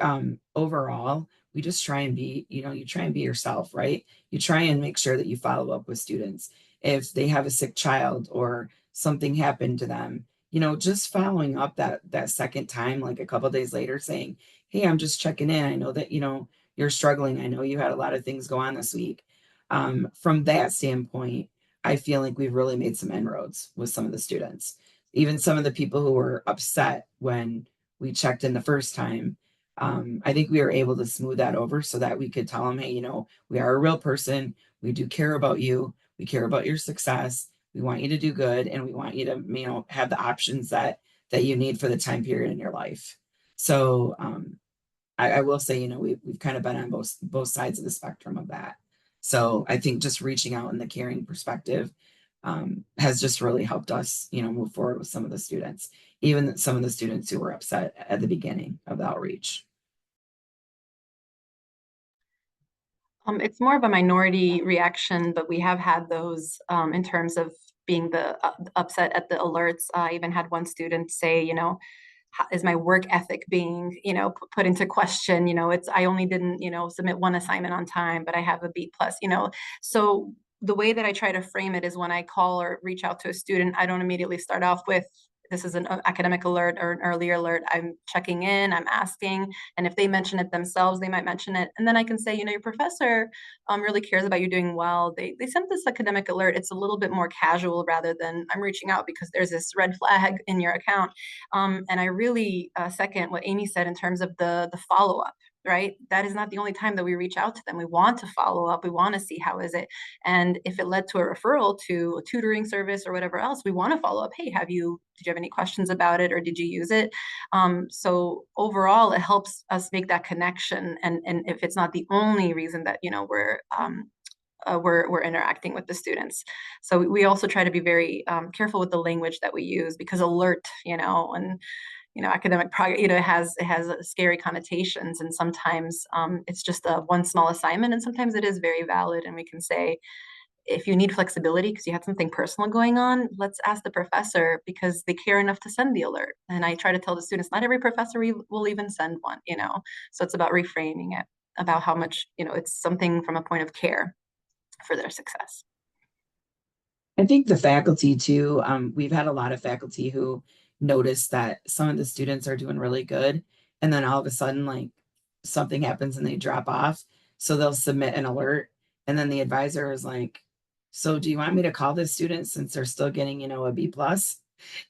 S5: overall, we just try and be, you try and be yourself, right? You try and make sure that you follow up with students. If they have a sick child or something happened to them, just following up that second time, like a couple days later saying, hey, I'm just checking in. I know that, you're struggling. I know you had a lot of things go on this week. From that standpoint, I feel like we've really made some inroads with some of the students. Even some of the people who were upset when we checked in the first time, I think we were able to smooth that over so that we could tell them, hey, you know, we are a real person. We do care about you. We care about your success. We want you to do good, and we want you to, you know, have the options that you need for the time period in your life. So I will say, you know, we've kind of been on both sides of the spectrum of that. So I think just reaching out in the caring perspective has just really helped us, you know, move forward with some of the students, even some of the students who were upset at the beginning of the outreach.
S2: It's more of a minority reaction, but we have had those in terms of being the upset at the alerts. I even had one student say, you know, is my work ethic being, you know, put into question? You know, I only didn't, you know, submit one assignment on time, but I have a B plus, you know. So the way that I try to frame it is when I call or reach out to a student, I don't immediately start off with, this is an academic alert or an early alert. I'm checking in, I'm asking, and if they mention it themselves, they might mention it. And then I can say, you know, your professor really cares about you doing well. They sent this academic alert. It's a little bit more casual rather than I'm reaching out because there's this red flag in your account. And I really second what Amy said in terms of the follow-up, right? That is not the only time that we reach out to them. We want to follow up. We want to see how is it. And if it led to a referral to a tutoring service or whatever else, we want to follow up. Hey, did you have any questions about it or did you use it? So overall, it helps us make that connection. And if it's not the only reason that, you know, we're interacting with the students. So we also try to be very careful with the language that we use, because alert, you know, and you know, academic progress, you know, it has scary connotations, and sometimes it's just one small assignment, and sometimes it is very valid, and we can say, if you need flexibility because you had something personal going on, let's ask the professor because they care enough to send the alert. And I try to tell the students, not every professor will even send one, you know. So it's about reframing it, about how much, you know, it's something from a point of care for their success.
S5: I think the faculty too, we've had a lot of faculty who notice that some of the students are doing really good. And then all of a sudden, like something happens and they drop off. So they'll submit an alert. And then the advisor is like, so do you want me to call this student since they're still getting, you know, a B plus?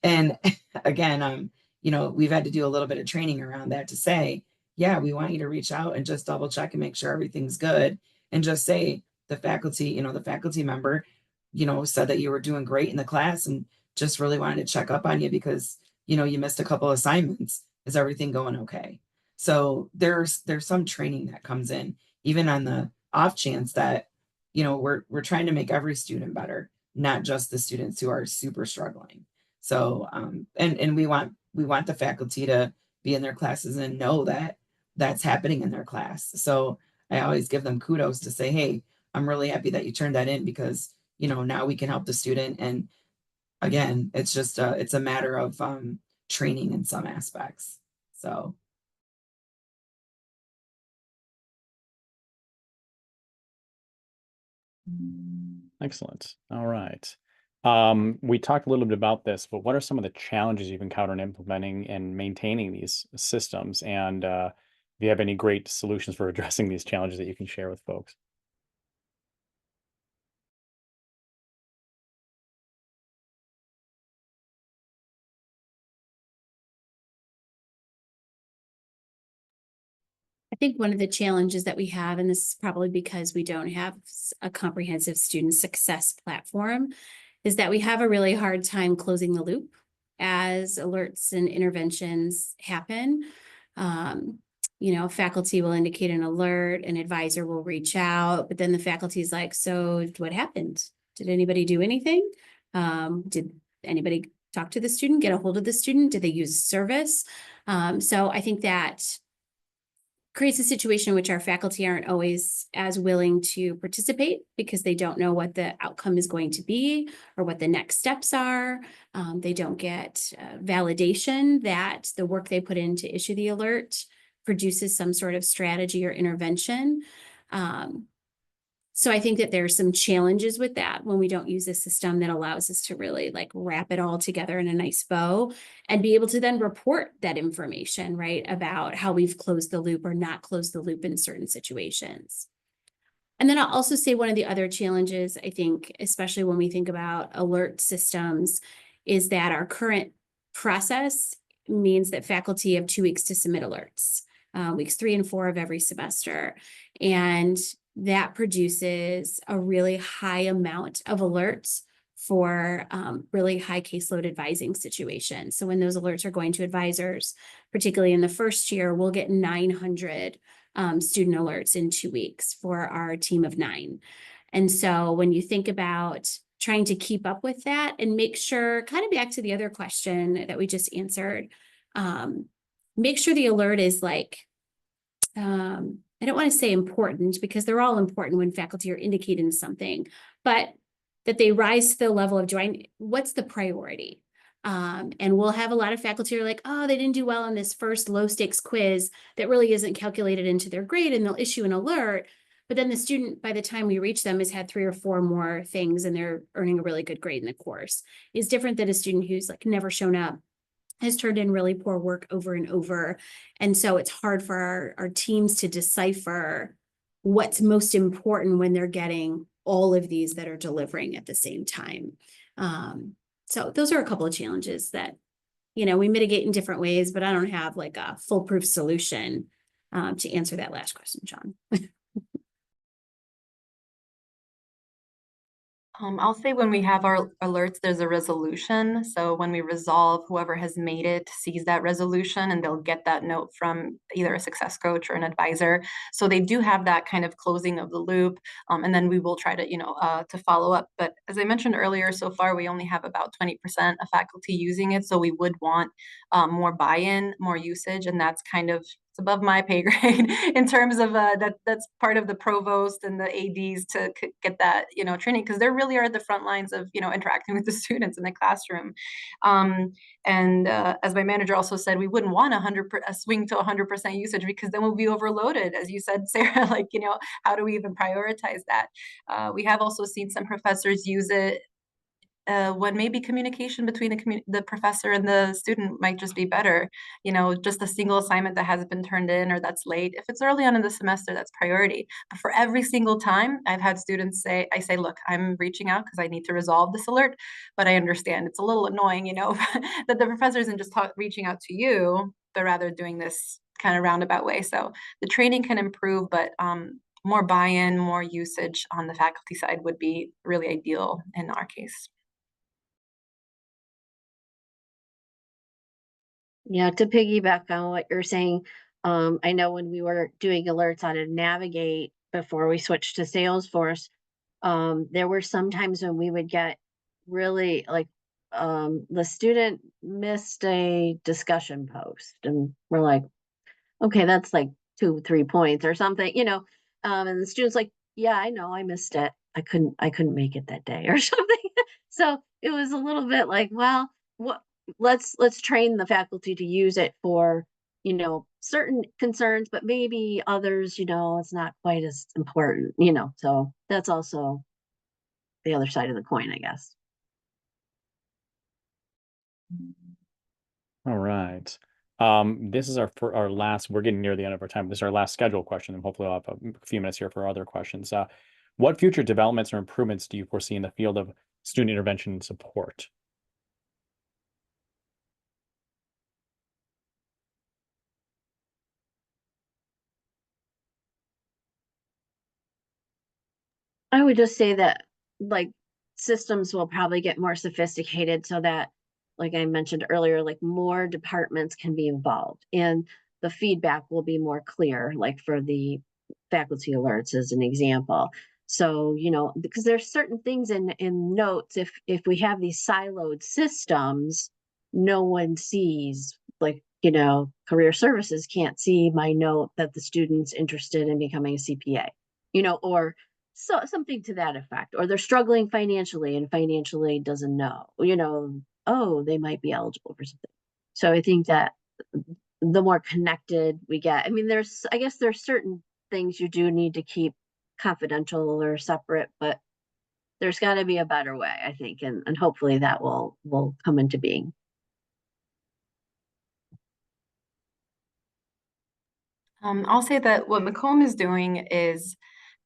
S5: And again, you know, we've had to do a little bit of training around that to say, yeah, we want you to reach out and just double check and make sure everything's good. And just say the faculty, you know, the faculty member, you know, said that you were doing great in the class and just really wanted to check up on you because, you know, you missed a couple assignments. Is everything going okay? So there's some training that comes in, even on the off chance that, you know, we're trying to make every student better, not just the students who are super struggling. So and we want the faculty to be in their classes and know that that's happening in their class. So I always give them kudos to say, hey, I'm really happy that you turned that in because, you know, now we can help the student. And again, it's just it's a matter of training in some aspects. So
S1: excellent. All right. We talked a little bit about this, but what are some of the challenges you've encountered in implementing and maintaining these systems? And if you have any great solutions for addressing these challenges that you can share with folks?
S3: I think one of the challenges that we have, and this is probably because we don't have a comprehensive student success platform, is that we have a really hard time closing the loop as alerts and interventions happen. You know, faculty will indicate an alert, an advisor will reach out, but then the faculty is like, so what happened? Did anybody do anything? Did anybody talk to the student, get a hold of the student? Did they use service? So I think that creates a situation in which our faculty aren't always as willing to participate because they don't know what the outcome is going to be or what the next steps are. They don't get validation that the work they put in to issue the alert produces some sort of strategy or intervention. So I think that there's some challenges with that when we don't use a system that allows us to really like wrap it all together in a nice bow and be able to then report that information, right, about how we've closed the loop or not closed the loop in certain situations. And then I'll also say one of the other challenges, I think, especially when we think about alert systems, is that our current process means that faculty have 2 weeks to submit alerts, weeks 3 and 4 of every semester. And that produces a really high amount of alerts for really high caseload advising situations. So when those alerts are going to advisors, particularly in the first year, we'll get 900 student alerts in 2 weeks for our team of 9. And so when you think about trying to keep up with that and make sure, kind of back to the other question that we just answered, make sure the alert is like, I don't want to say important because they're all important when faculty are indicating something, but that they rise to the level of what's the priority? And we'll have a lot of faculty who are like, oh, they didn't do well on this first low stakes quiz that really isn't calculated into their grade, and they'll issue an alert. But then the student, by the time we reach them, has had 3 or 4 more things and they're earning a really good grade in the course. It's different than a student who's like never shown up, has turned in really poor work over and over. And so it's hard for our teams to decipher what's most important when they're getting all of these that are delivering at the same time. So those are a couple of challenges that, we mitigate in different ways, but I don't have like a foolproof solution to answer that last question, John.
S2: I'll say when we have our alerts, there's a resolution. So when we resolve, whoever has made it sees that resolution and they'll get that note from either a success coach or an advisor. So they do have that kind of closing of the loop. And then we will try to, to follow up. But as I mentioned earlier, so far we only have about 20% of faculty using it. So we would want more buy-in, more usage, and that's kind of above my pay grade in terms of that's part of the provost and the ADs to get that training, because they really are the front lines of interacting with the students in the classroom. And as my manager also said, we wouldn't want a swing to 100% usage, because then we'll be overloaded, as you said, Sarah. Like, how do we even prioritize that? We have also seen some professors use it when maybe communication between the professor and the student might just be better. Just a single assignment that hasn't been turned in or that's late. If it's early on in the semester, that's priority. But for every single time, I've had students say, look, I'm reaching out because I need to resolve this alert, but I understand it's a little annoying, that the professor isn't just reaching out to you, but rather doing this kind of roundabout way. So the training can improve, but more buy-in, more usage on the faculty side would be really ideal in our case.
S4: Yeah, to piggyback on what you're saying, I know when we were doing alerts on a Navigate before we switched to Salesforce, there were some times when we would get really like the student missed a discussion post, and we're like, okay, that's like 2-3 points or something, and the student's like, yeah, I know, I missed it. I couldn't make it that day or something. So it was a little bit like, well, what let's train the faculty to use it for, certain concerns, but maybe others, it's not quite as important, so that's also the other side of the coin, I guess.
S1: All right. This is our last, we're getting near the end of our time. This is our last scheduled question, and hopefully I'll have a few minutes here for other questions. What future developments or improvements do you foresee in the field of student intervention and support?
S4: I would just say that like systems will probably get more sophisticated so that, like I mentioned earlier, like more departments can be involved and the feedback will be more clear, like for the faculty alerts as an example. So, because there's certain things in notes, if we have these siloed systems, no one sees, like, career services can't see my note that the student's interested in becoming a CPA, or so something to that effect, or they're struggling financially and financially doesn't know, oh, they might be eligible for something. So I think that the more connected we get, I mean, I guess there's certain things you do need to keep confidential or separate, but there's got to be a better way, I think, and hopefully that will come into being.
S2: I'll say that what Macomb is doing is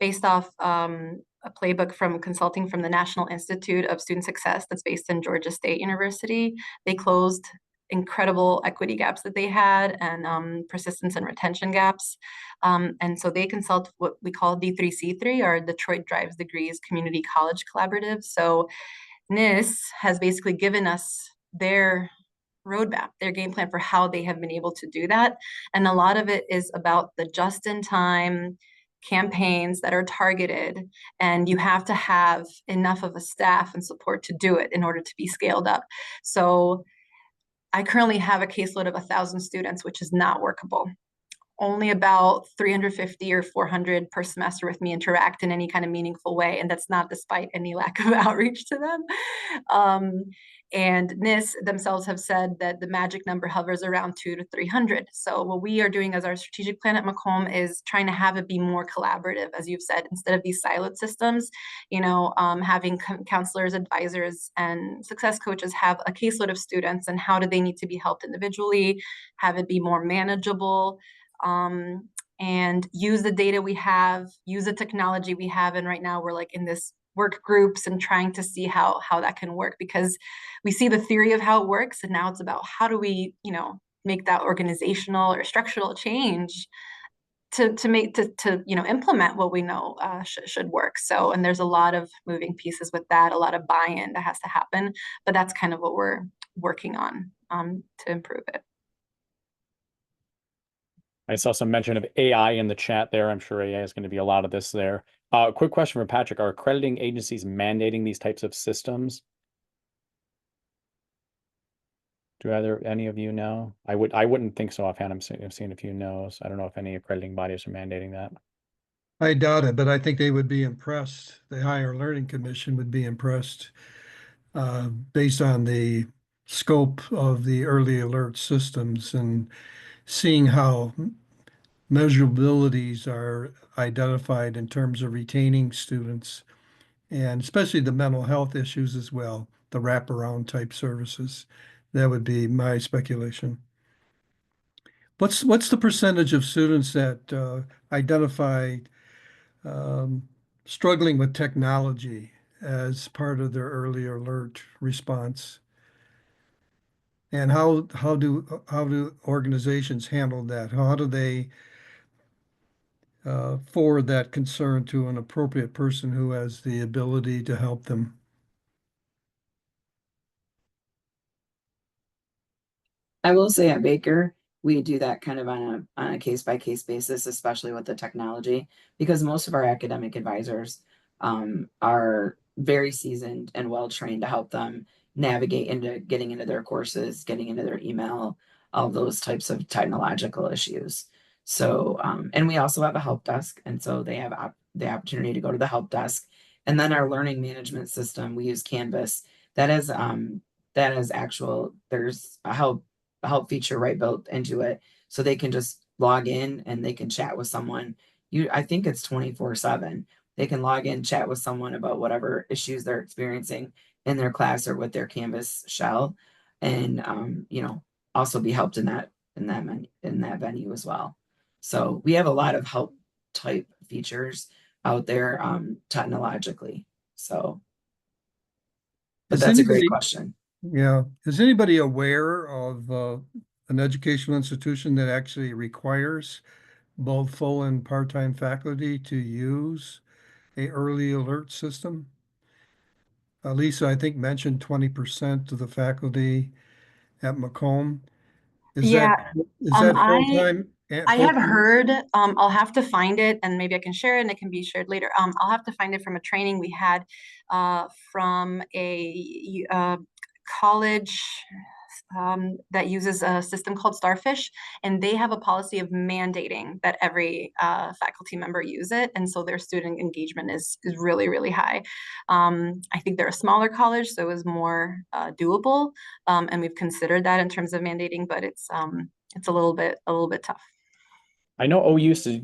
S2: based off a playbook from consulting from the National Institute of Student Success that's based in Georgia State University. They closed incredible equity gaps that they had and persistence and retention gaps. And so they consult what we call D3C3, or Detroit Drives Degrees Community College Collaborative. So NIS has basically given us their roadmap, their game plan for how they have been able to do that. And a lot of it is about the just-in-time campaigns that are targeted, and you have to have enough of a staff and support to do it in order to be scaled up. So I currently have a caseload of 1,000 students, which is not workable. Only about 350 or 400 per semester with me interact in any kind of meaningful way. And that's not despite any lack of outreach to them. And NIS themselves have said that the magic number hovers around 200 to 300. So what we are doing as our strategic plan at Macomb is trying to have it be more collaborative, as you've said, instead of these siloed systems, having counselors, advisors, and success coaches have a caseload of students, and how do they need to be helped individually, have it be more manageable, and use the data we have, use the technology we have. And right now we're like in this work groups and trying to see how that can work, because we see the theory of how it works, and now it's about how do we, make that organizational or structural change to implement what we know should work. So, and there's a lot of moving pieces with that, a lot of buy-in that has to happen, but that's kind of what we're working on to improve it.
S1: I saw some mention of AI in the chat there. I'm sure AI is going to be a lot of this there. Quick question for Patrick. Are accrediting agencies mandating these types of systems? Do any of you know? I wouldn't think so offhand. I've seen a few no's. I don't know if any accrediting bodies are mandating that.
S6: I doubt it, but I think they would be impressed. The Higher Learning Commission would be impressed based on the scope of the early alert systems and seeing how measurabilities are identified in terms of retaining students, and especially the mental health issues as well, the wraparound type services. That would be my speculation. What's the percentage of students that identify struggling with technology as part of their early alert response? And how do organizations handle that? How do they forward that concern to an appropriate person who has the ability to help them?
S5: I will say at Baker, we do that kind of on a case by case basis, especially with the technology, because most of our academic advisors are very seasoned and well trained to help them navigate into getting into their courses, getting into their email, all those types of technological issues. So, and we also have a help desk, and so they have the opportunity to go to the help desk. And then our learning management system, we use Canvas. That is actual. There's a help feature right built into it, so they can just log in and they can chat with someone. I think it's 24/7. They can log in, chat with someone about whatever issues they're experiencing in their class or with their Canvas shell, and also be helped in that venue as well. So we have a lot of help type features out there technologically. So, but that's a great question.
S6: Yeah. Is anybody aware of an educational institution that actually requires both full and part-time faculty to use a early alert system? Lisa, I think, mentioned 20% of the faculty at Macomb. Is that full-time?
S2: I have heard, I'll have to find it, and maybe I can share it and it can be shared later. I'll have to find it from a training we had from a college that uses a system called Starfish, and they have a policy of mandating that every faculty member use it, and so their student engagement is really, really high. I think they're a smaller college, so it was more doable, and we've considered that in terms of mandating, but it's a little bit tough.
S1: I know O used to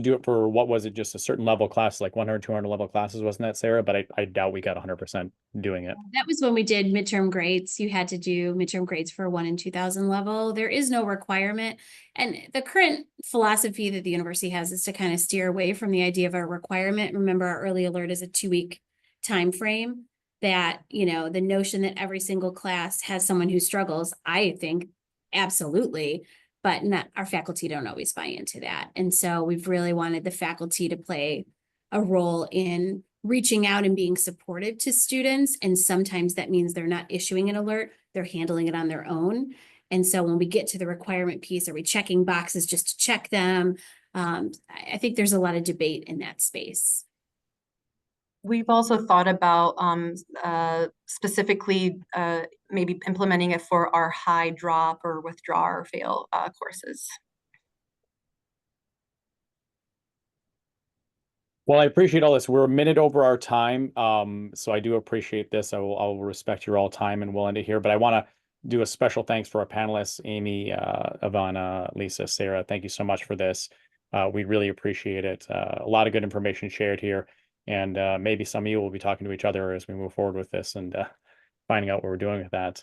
S1: do it for, what was it, just a certain level class, like 100, 200 level classes, wasn't that, Sarah? But I doubt we got 100% doing it.
S3: That was when we did midterm grades. You had to do midterm grades for 1 and 2,000 level. There is no requirement. And the current philosophy that the university has is to kind of steer away from the idea of a requirement. Remember, our early alert is a 2-week time frame. That, you know, the notion that every single class has someone who struggles, I think absolutely, but not, our faculty don't always buy into that. And so we've really wanted the faculty to play a role in reaching out and being supportive to students. And sometimes that means they're not issuing an alert, they're handling it on their own. And so when we get to the requirement piece, are we checking boxes just to check them? I think there's a lot of debate in that space.
S2: We've also thought about specifically maybe implementing it for our high drop or withdraw or fail courses.
S1: Well, I appreciate all this. We're a minute over our time. So I do appreciate this. I'll respect your all time, and we'll end it here. But I want to do a special thanks for our panelists, Amy, Ivana, Lisa, Sarah. Thank you so much for this. We really appreciate it. A lot of good information shared here. And maybe some of you will be talking to each other as we move forward with this and finding out what we're doing with that.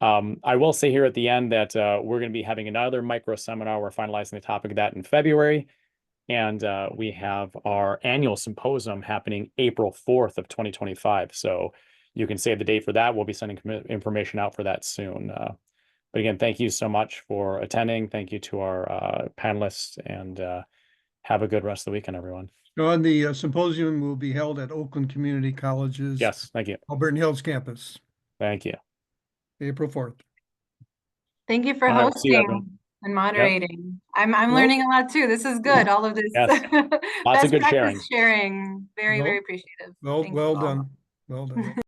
S1: I will say here at the end that we're going to be having another micro seminar. We're finalizing the topic of that in February. And we have our annual symposium happening April 4th of 2025. So you can save the date for that. We'll be sending information out for that soon. But again, thank you so much for attending. Thank you to our panelists, and have a good rest of the weekend, everyone.
S6: John, the symposium will be held at Oakland Community College's
S1: Yes, thank you.
S6: Auburn Hills campus,
S1: Thank you.
S6: April 4th.
S2: Thank you for
S1: All right, see you, everyone.
S2: hosting and moderating. I'm
S6: Well-
S2: learning a lot too. This is good. All of this
S1: Yes. Lots of
S2: best
S1: good
S2: practice
S1: sharing.
S2: Very,
S6: Well-
S2: very appreciative.
S6: Well,
S2: Thank
S6: well
S2: you all.
S6: done. Well done.